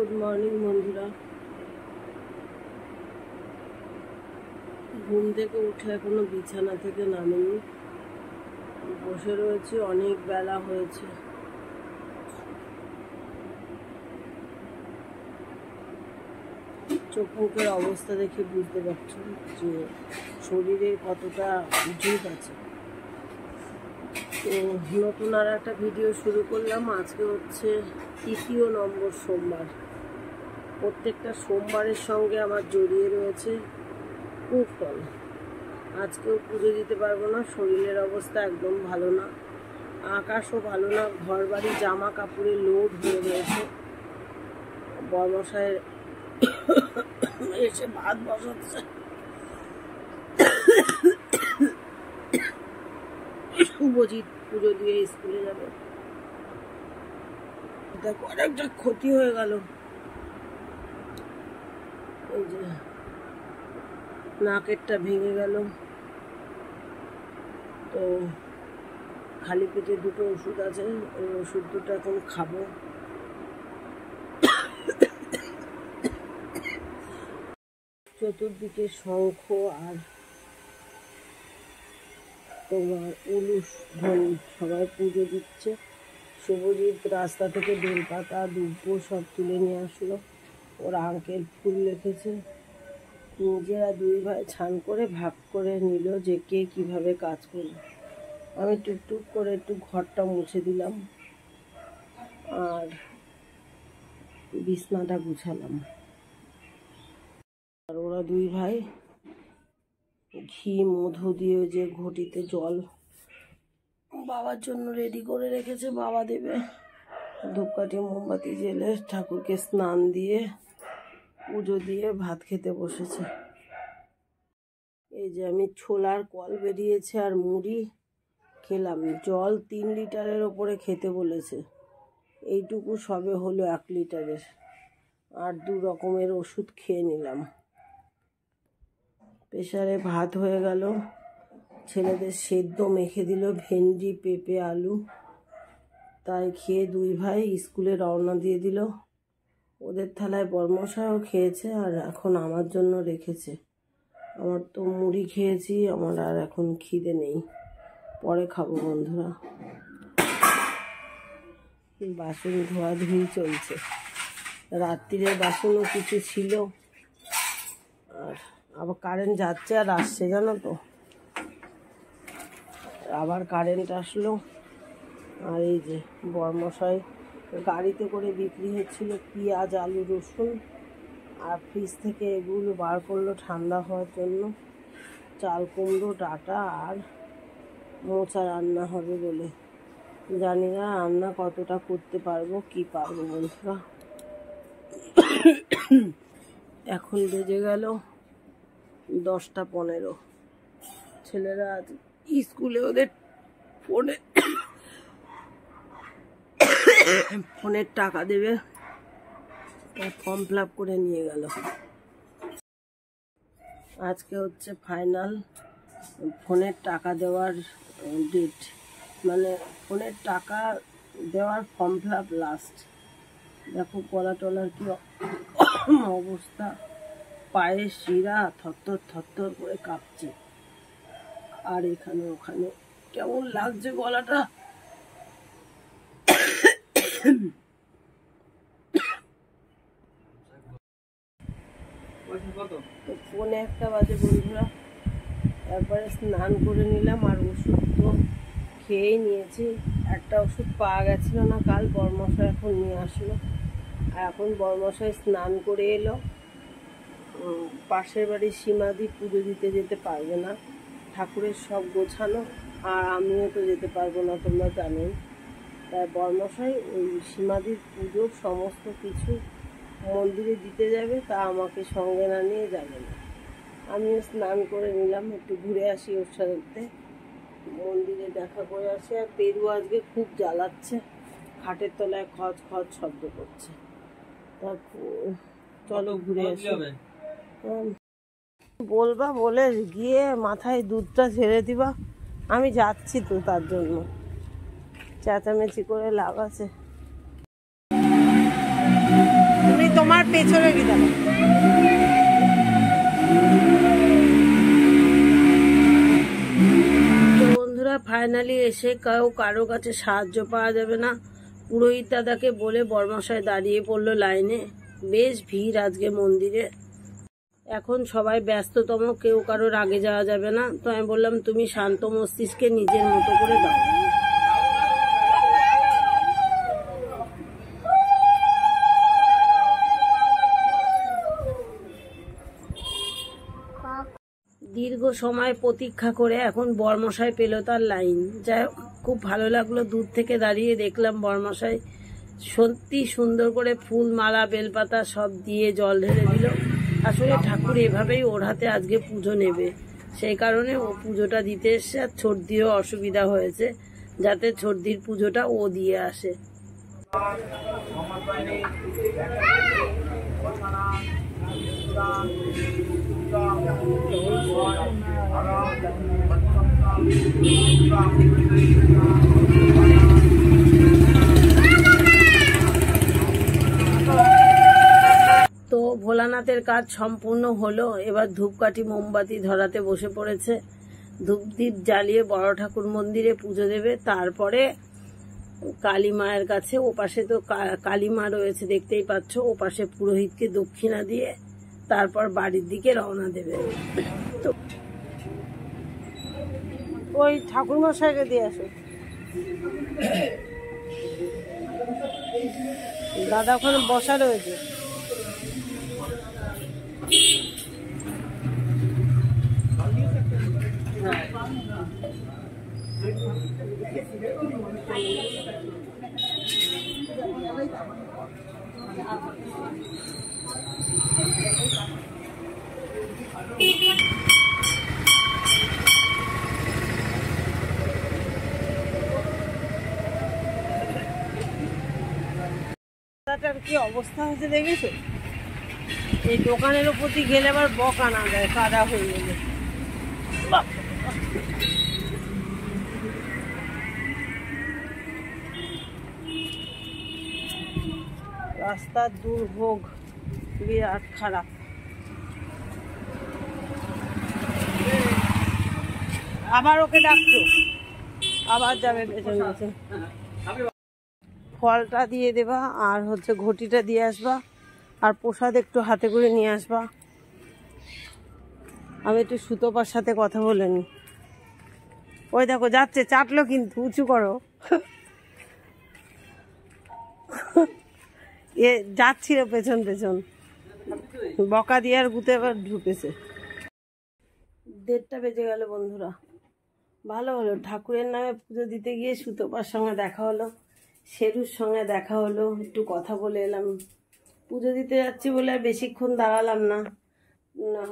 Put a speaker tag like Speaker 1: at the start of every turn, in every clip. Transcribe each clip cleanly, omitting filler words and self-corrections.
Speaker 1: Good morning বন্ধুরা। ঘুম থেকে উঠে এখনো বিছানা থেকে নামিনি, বসে রয়েছি, অনেক বেলা হয়েছে। চোখ মুখের অবস্থা দেখে বুঝতে পারছি যে শরীরের কতটা ওজন আছে। তো নতুন আর একটা ভিডিও শুরু করলাম। আজকে হচ্ছে 3য় নম্বর সোমবার। প্রত্যেকটা সোমবারের সঙ্গে আমার জড়িয়ে রয়েছে কুফল। আজকেও পুজো দিতে পারবো না, শরীরের অবস্থা একদম ভালো না, আকাশও ভালো না, ঘর বাড়ি জামা কাপড়ে লোড হয়ে রয়েছে। বর্মশায়ের এসে ভাত বসাচ্ছে, শুভজিৎ পুজো দিয়ে স্কুলে যাবে। দেখো অনেকটা ক্ষতি হয়ে গেল, এই যে নাকেরটা ভেঙে গেল। তো খালি পেটে 2টো ওষুধ আছে, ওই ওষুধ দুটো এখন খাবো। চতুর্দিকে শঙ্খ আর তোমার উলুস ধ্বনি, সবাই পুজো দিচ্ছে। শুভজিৎ রাস্তা থেকে বেলপাতা দুব্বো সব তুলে নিয়ে আসলো, ওর আঙ্কেল ফুল রেখেছে। নিজেরা 2 ভাই ছান করে ভাগ করে নিল যে কে কিভাবে কাজ করবে। আমি টুকটুক করে একটু ঘরটা মুছে দিলাম আর বিছনাটা গুছালাম। আর ওরা 2 ভাই ঘি মধু দিয়ে যে ঘটিতে জল বাবার জন্য রেডি করে রেখেছে, বাবা দেবে। ধূপকাঠি মোমবাতি জ্বেলে ঠাকুরকে স্নান দিয়ে পুজো দিয়ে ভাত খেতে বসেছে। এই যে আমি ছোলার কল বেরিয়েছে আর মুড়ি খেলাম। জল 3 লিটারের ওপরে খেতে বলেছে, এইটুকু সবে হলো 1 লিটারের। আর 2 রকমের ওষুধ খেয়ে নিলাম। প্রেসারে ভাত হয়ে গেল। ছেলেদের সেদ্ধ মেখে দিল ভেন্ডি পেঁপে আলু, তাই খেয়ে 2 ভাই স্কুলে রওনা দিয়ে দিল। ওদের থালায় বর্মশাইও খেয়েছে আর এখন আমার জন্য রেখেছে। আমার তো মুড়ি খেয়েছি, আমার আর এখন খিদে নেই, পরে খাবো বন্ধুরা। বাসন ধোয়াধুয়ি চলছে, রাত্রিরের বাসনও কিছু ছিল। আর আবার কারেন্ট যাচ্ছে আর আসছে, জানো তো, আবার কারেন্ট আসলো। আর এই যে বর্মশাই গাড়িতে করে বিক্রি হচ্ছিল পেঁয়াজ আলু রসুন, আর ফ্রিজ থেকে এগুলো বার করলো ঠান্ডা হওয়ার জন্য। চাল কুমড়ো ডাঁটা আর মোচা রান্না হবে বলে। জানি না রান্না কতটা করতে পারবো, কি পারবো বন্ধুরা। এখন বেজে গেল 10টা 15। ছেলেরা আজ স্কুলে ওদের ফোনের টাকা দেবে, ফর্ম ফিল আপ করে নিয়ে গেল। আজকে হচ্ছে ফাইনাল ফোনের টাকা দেওয়ার ডেট, মানে ফোনের টাকা দেওয়ার ফর্ম ফিল আপ লাস্ট। দেখো গলা টলার কি অবস্থা, পায়ে শিরা থরথর থরথর করে কাঁপছে। আর এখানে ওখানে কেমন লাগছে গলাটা। তো ফোনে 1টা বাজে বন্ধুরা, একবারে স্নান করে নিলাম আর ওষুধ তো খেয়েই নিয়েছি। একটা ওষুধ পাওয়া গেছিল না কাল, বর্মশাই এখন নিয়ে আসলো। আর এখন বর্মশাই স্নান করে এলো। পাশের বাড়ির সীমাদি পুজো দিতে যেতে পারবে না, ঠাকুরের সব গোছানো, আর আমিও তো যেতে পারবো না, তোমরা জানোই। তাই বর্মশাই ওই সীমাদির পুজোর সমস্ত কিছু মন্দিরে দিতে যাবে, তা আমাকে সঙ্গে না নিয়ে যাবে না। আমিও স্নান করে নিলাম, একটু ঘুরে আসি ওর সাথে, মন্দিরে দেখা করে আসি। আর পেরু আজকে খুব জ্বালাচ্ছে, খাটের তলায় খচ খচ শব্দ করছে। তা চলো ঘুরে আসি। বলবা বলে গিয়ে মাথায় দুধটা ছেড়ে দিবা, আমি যাচ্ছি তো, তার জন্য চেঁচামেচি করে লাভ আছে। তুমি তোমার পেছনে কি দেখো। তো বন্ধুরা ফাইনালি এসে কারো কাছে সাহায্য পাওয়া যাবে না, পুরোহিত দাদাকে বলে বর্মশাই দাঁড়িয়ে পড়লো লাইনে। বেশ ভিড় আজকে মন্দিরে, এখন সবাই ব্যস্ততম, কেউ কারোর আগে যাওয়া যাবে না। তো আমি বললাম তুমি শান্ত মস্তিষ্কে নিজের মতো করে দাও। দীর্ঘ সময় প্রতীক্ষা করে এখন বর্মশাই পেল তার লাইন। যাই হোক, খুব ভালো লাগলো, দূর থেকে দাঁড়িয়ে দেখলাম বর্মশাই সত্যি সুন্দর করে ফুল মালা বেলপাতা সব দিয়ে জল ঢেলে দিল। আসলে ঠাকুর এভাবেই ওর হাতে আজকে পুজো নেবে, সেই কারণে ও পুজোটা দিতে এসছে। আর ছর্দিরও অসুবিধা হয়েছে, যাতে ছর্দির পুজোটা ও দিয়ে আসে। তো ভোলানাথের কাজ সম্পূর্ণ হলো, এবার ধূপকাঠি মোমবাতি ধরাতে বসে পড়েছে। ধূপদীপ জ্বালিয়ে বড় ঠাকুর মন্দিরে পুজো দেবে, তারপরে কালী মায়ের কাছে, ওপাশে তো কালী মা রয়েছে দেখতেই পাচ্ছ, ওপাশে পুরোহিতকে দক্ষিণা দিয়ে তারপর বাড়ির দিকে রওনা দেবে। তো ওই ঠাকুর মশাইকে দিয়ে আসো, দাদা ওখানে বসা রয়েছে। কি অবস্থা হয়েছে দেখেছো? এই দোকানের উপর দিয়ে গেলে আবার বকা না দেয়, কাদা হয়ে গেলে। রাস্তার দুর্ভোগ বিরাট খারাপ। আবার ওকে ডাকছো, আবার যাবে পেছন পেছন। ফলটা দিয়ে দেবা, আর হচ্ছে ঘটিটা দিয়ে আসবা, আর প্রসাদ একটু হাতে করে নিয়ে আসবা। আমি একটু সুতোপার সাথে কথা বলে নি। ওই দেখো যাচ্ছে, চাটলো কিন্তু, উঁচু করো। এ যাচ্ছিল পেছন পেছন, বকা দিয়ে আর গুতে আবার ঢুকেছে। 1:30 বেজে গেল বন্ধুরা। ভালো হলো, ঠাকুরের নামে পুজো দিতে গিয়ে সুতোপার সঙ্গে দেখা হলো, শেরুর সঙ্গে দেখা হলো, একটু কথা বলে এলাম। পুজো দিতে যাচ্ছি বলে আর বেশিক্ষণ দাঁড়ালাম না,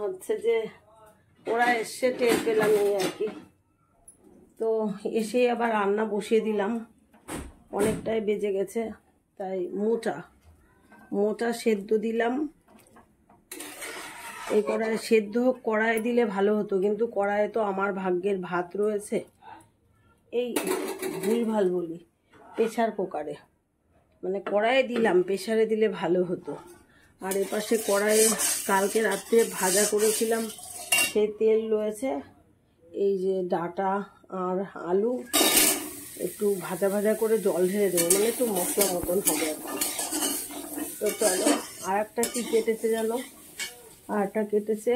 Speaker 1: হচ্ছে যে ওরা এসে টের পেলাম এই আর কি। তো এসে আবার রান্না বসিয়ে দিলাম, অনেকটাই বেজে গেছে, তাই মোটা সেদ্ধ দিলাম। এই কড়াই সেদ্ধ কড়াই দিলে ভালো হতো, কিন্তু কড়াইয়ে তো আমার ভাগ্যের ভাত রয়েছে, এই ভুলভাল বলি, প্রেসার কুকারে, মানে কড়াইয়ে দিলাম, প্রেসারে দিলে ভালো হতো। আর এপাশে কড়াইয়ে কালকে রাত্রে ভাজা করেছিলাম, সেই তেল রয়েছে। এই যে ডাঁটা আর আলু একটু ভাজা ভাজা করে জল ঢেলে দেবো, মানে একটু মশলা মতন হবে আর কি। তো চলো, আর একটা কি কেটেছে জানো, আর একটা কেটেছে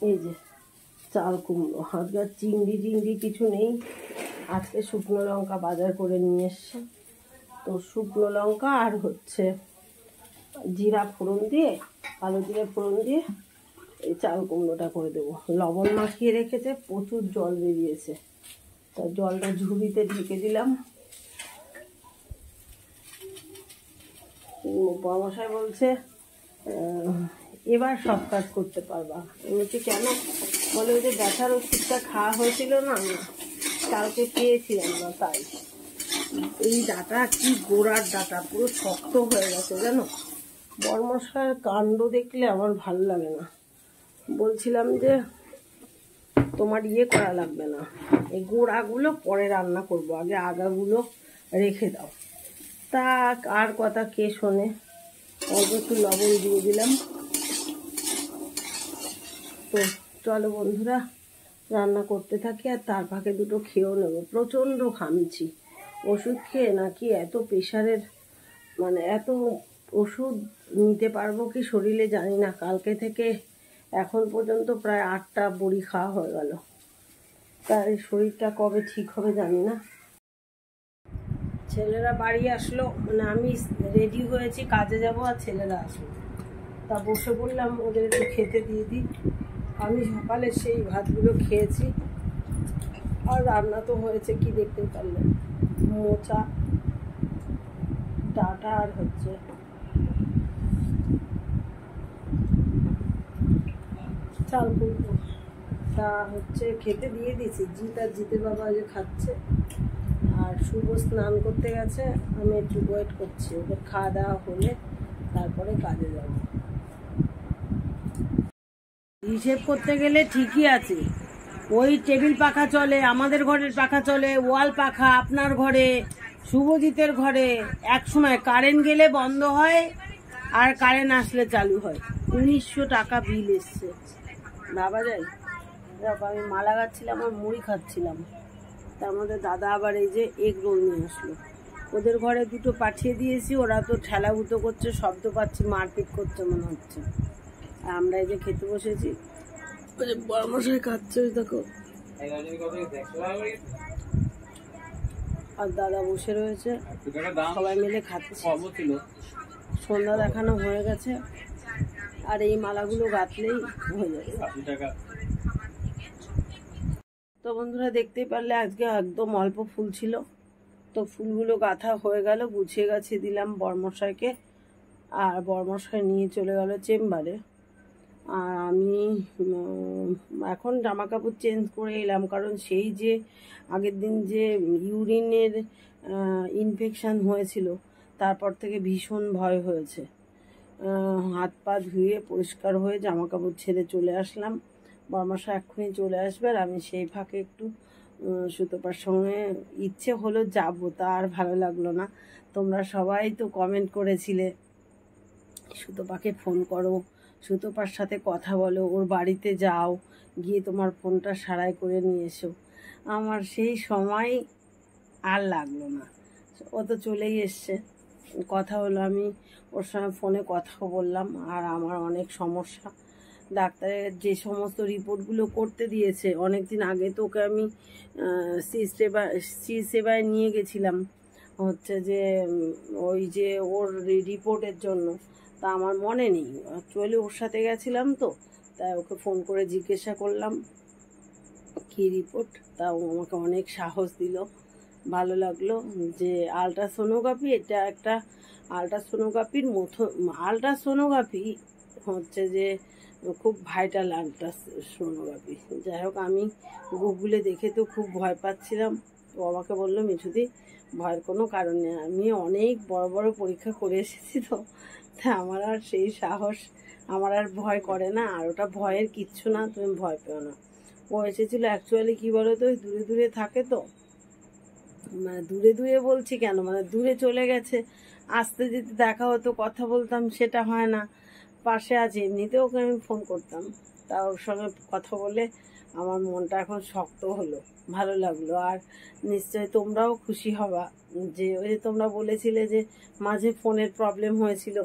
Speaker 1: এই যে চাল কুমড়ো। আজকে চিংড়ি কিছু নেই, আজকে শুকনো লঙ্কা বাজার করে নিয়ে এসছে। তো শুকনো লঙ্কা আর হচ্ছে জিরা ফোড়ন দিয়ে, কালো জিরা ফোড়ন দিয়ে এই চাল কুমড়োটা করে দেবো। লবণ মাখিয়ে রেখেছে, প্রচুর জল বেরিয়েছে, তা জলটা ঝুড়িতে ঢেকে দিলাম। মশাই বলছে এবার সব কাজ করতে পারবা। বলছি কেন? বলে ওই যে ব্যথার ওষুধটা খাওয়া হয়েছিল না, কালকে খেয়েছিলাম না, তাই। এই ডাটা কি গোড়ার ডাটা, পুরো শক্ত হয়ে গেছে জানো। বর্মশাইয়ের কাণ্ড দেখলে আমার ভালো লাগে না। বলছিলাম যে তোমার করা লাগবে না, এই গোড়াগুলো পরে রান্না করব, আগে আগাগুলো রেখে দাও। তা আর কথা কে শোনে, অল্প একটু লবণ দিয়ে দিলাম। তো চলো বন্ধুরা, রান্না করতে থাকি আর তার ফাঁকে দুটো খেয়েও নেবো। প্রচণ্ড ঘামছি, ওষুধ খেয়ে নাকি এত প্রেশারের, মানে এত ওষুধ নিতে পারবো কি শরীরে জানি না। কালকে থেকে এখন পর্যন্ত প্রায় 8টা বড়ি খাওয়া হয়ে গেল, তাই শরীরটা কবে ঠিক হবে জানি না। ছেলেরা বাড়ি আসলো, মানে আমি রেডি হয়েছি কাজে যাব আর ছেলেরা আসলো, তা বসে বললাম ওদের একটু খেতে দিয়ে দিই। আমি সকালে সেই ভাতগুলো খেয়েছি, আর রান্না তো হয়েছে কি দেখতে পারলেন, মোচা, ডাটা আর হচ্ছে চাল কুমড়ো। তা হচ্ছে খেতে দিয়ে দিয়েছি, জিৎ আর জিতের বাবা যে খাচ্ছে, আর শুভ স্নান করতে গেছে। আমি একটু ওয়েট করছি, ওদের খাওয়া দাওয়া হলে তারপরে কাজে যাব। হিসেব করতে গেলে ঠিকই আছে, ওই টেবিল পাখা চলে, আমাদের ঘরের পাখা চলে, ওয়াল পাখা আপনার ঘরে, শুভজিতের ঘরে। এক সময় কারেন্ট গেলে বন্ধ হয় আর কারেন্ট আসলে চালু হয়। 1900 টাকা বিল এসছে, ভাবা যায়। দেখো আমি মালা গাচ্ছিলাম আর মুড়ি খাচ্ছিলাম, তার মধ্যে দাদা আবার এই যে এগ রোল নিয়ে আসলো। ওদের ঘরে দুটো পাঠিয়ে দিয়েছি, ওরা তো ঠেলাগুতো করছে, শব্দ পাচ্ছি, মারপিট করছে মনে হচ্ছে। আর আমরা এই যে খেতে বসেছি, ওই যে বড় মশাই খাচ্ছে, দেখো, আর দাদা বসে রয়েছে, সবাই মিলে খাচ্ছে। সন্ধ্যা দেখানো হয়ে গেছে, আর এই মালাগুলো গাঁথলেই হয়ে যাবে। তো বন্ধুরা দেখতেই পারলে আজকে একদম অল্প ফুল ছিল, তো ফুলগুলো গাঁথা হয়ে গেল, গুছিয়ে গাছিয়ে দিলাম বরমশাইকে, আর বরমশাই নিয়ে চলে গেল চেম্বারে। আর আমি এখন জামা কাপড় চেঞ্জ করে এলাম, কারণ সেই যে আগের দিন যে ইউরিনের ইনফেকশান হয়েছিল, তারপর থেকে ভীষণ ভয় হয়েছে। হাত পা ধুয়ে পরিষ্কার হয়ে জামা কাপড় ছেড়ে চলে আসলাম। বরমশাই এক্ষুনি চলে আসবে, আর আমি সেই ফাঁকে একটু সুতপার সঙ্গে ইচ্ছে হলো যাবো, তা আর ভালো লাগলো না। তোমরা সবাই তো কমেন্ট করেছিলে সুতপাকে ফোন করো, সুতপার সাথে কথা বলো, ওর বাড়িতে যাও, গিয়ে তোমার ফোনটা সারাই করে নিয়ে এসো। আমার সেই সময় আর লাগলো না, ও তো চলেই এসছে। কথা হলো, আমি ওর সঙ্গে ফোনে কথাও বললাম। আর আমার অনেক সমস্যা, ডাক্তারের যে সমস্ত রিপোর্টগুলো করতে দিয়েছে, অনেক দিন আগে তো ওকে আমি শ্রী সেবায় নিয়ে গেছিলাম, হচ্ছে যে ওই যে ওর রিপোর্টের জন্য। তা আমার মনে নেই, অ্যাকচুয়ালি ওর সাথে গেছিলাম তো, তাই ওকে ফোন করে জিজ্ঞাসা করলাম কী রিপোর্ট। তা ও আমাকে অনেক সাহস দিল, ভালো লাগলো। যে আলট্রাসোনোগ্রাফি, এটা একটা আলট্রাসোনোগ্রাফির মতো, আলট্রাসোনোগ্রাফি হচ্ছে যে খুব ভাইটাল আলট্রাসোনোগ্রাফি। যাই হোক, আমি গুগলে দেখে তো খুব ভয় পাচ্ছিলাম, তো আমাকে বললো মিঠুদি ভয়ের কোনো কারণ নেই, আমি অনেক বড় বড় পরীক্ষা করে এসেছি, তো তা আমার আর সেই সাহস, আমার আর ভয় করে না। আর ওটা ভয়ের কিচ্ছু না, তুমি ভয় পেও না। ও এসেছিলো অ্যাকচুয়ালি কী বলো তো, দূরে দূরে থাকে তো, মানে দূরে দূরে বলছি কেন, মানে দূরে চলে গেছে, আসতে যেতে দেখা হতো, কথা বলতাম, সেটা হয় না। পাশে আছে, এমনিতেও ওকে আমি ফোন করতাম, তা ওর সঙ্গে কথা বলে আমার মনটা এখন শক্ত হলো, ভালো লাগলো। আর নিশ্চয়ই তোমরাও খুশি হবা, যে ওই যে তোমরা বলেছিলে যে মাঝে ফোনের প্রবলেম হয়েছিল,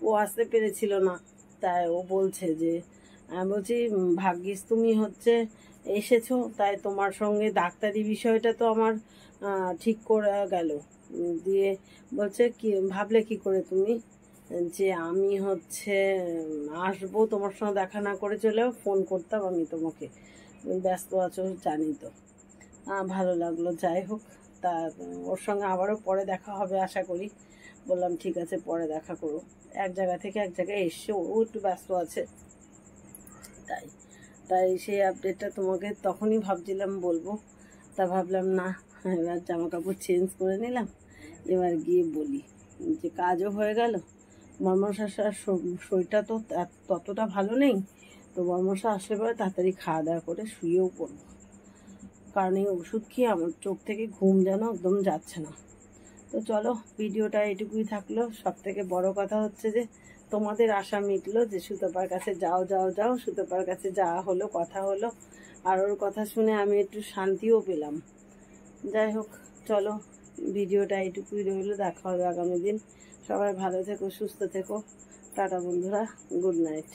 Speaker 1: ও আসতে পেরেছিল না, তাই ও বলছে যে, আমি বলছি ভাগ্যিস তুমি হচ্ছে এসেছো, তাই তোমার সঙ্গে ডাক্তারি বিষয়টা তো আমার ঠিক করে গেল। দিয়ে বলছে কি ভাবলে কি করে তুমি যে আমি হচ্ছে আসবো, তোমার সঙ্গে দেখা না করে চলেও ফোন করতাম আমি তোমাকে, ব্যস্ত আছো জানি তো। ভালো লাগলো, যাই হোক। তা ওর সঙ্গে আবারও পরে দেখা হবে আশা করি। বললাম ঠিক আছে, পরে দেখা করো। এক জায়গা থেকে এক জায়গায় এসছে, ও একটু ব্যস্ত আছে, তাই তাই সেই আপডেটটা তোমাকে তখনই ভাবছিলাম বলবো, তা ভাবলাম না, এবার জামা কাপড় চেঞ্জ করে নিলাম, এবার গিয়ে বলি। যে কাজও হয়ে গেল, বর্মশার শরীরটা তো ততটা ভালো নেই, তো বর্মশা আসলে পরে তাড়াতাড়ি খাওয়া দাওয়া করে শুয়েও পড়বো, কারণ এই ওষুধ খেয়ে আমার চোখ থেকে ঘুম যেন একদম যাচ্ছে না। তো তো চলো, ভিডিওটা এটুকুই থাকলো। সব থেকে বড় কথা হচ্ছে যে তোমাদের আশা মিটলো যে সুতপার কাছে যাও যাও যাও। সুতপার কাছে যাওয়া হলো, কথা হলো, আর ওর কথা শুনে আমি একটু শান্তিও পেলাম। যাই হোক, চলো, ভিডিওটা এইটুকুই রইলো। দেখা হবে আগামী দিন। সবাই ভালো থেকো, সুস্থ থেকো। টাটা বন্ধুরা, গুড নাইট।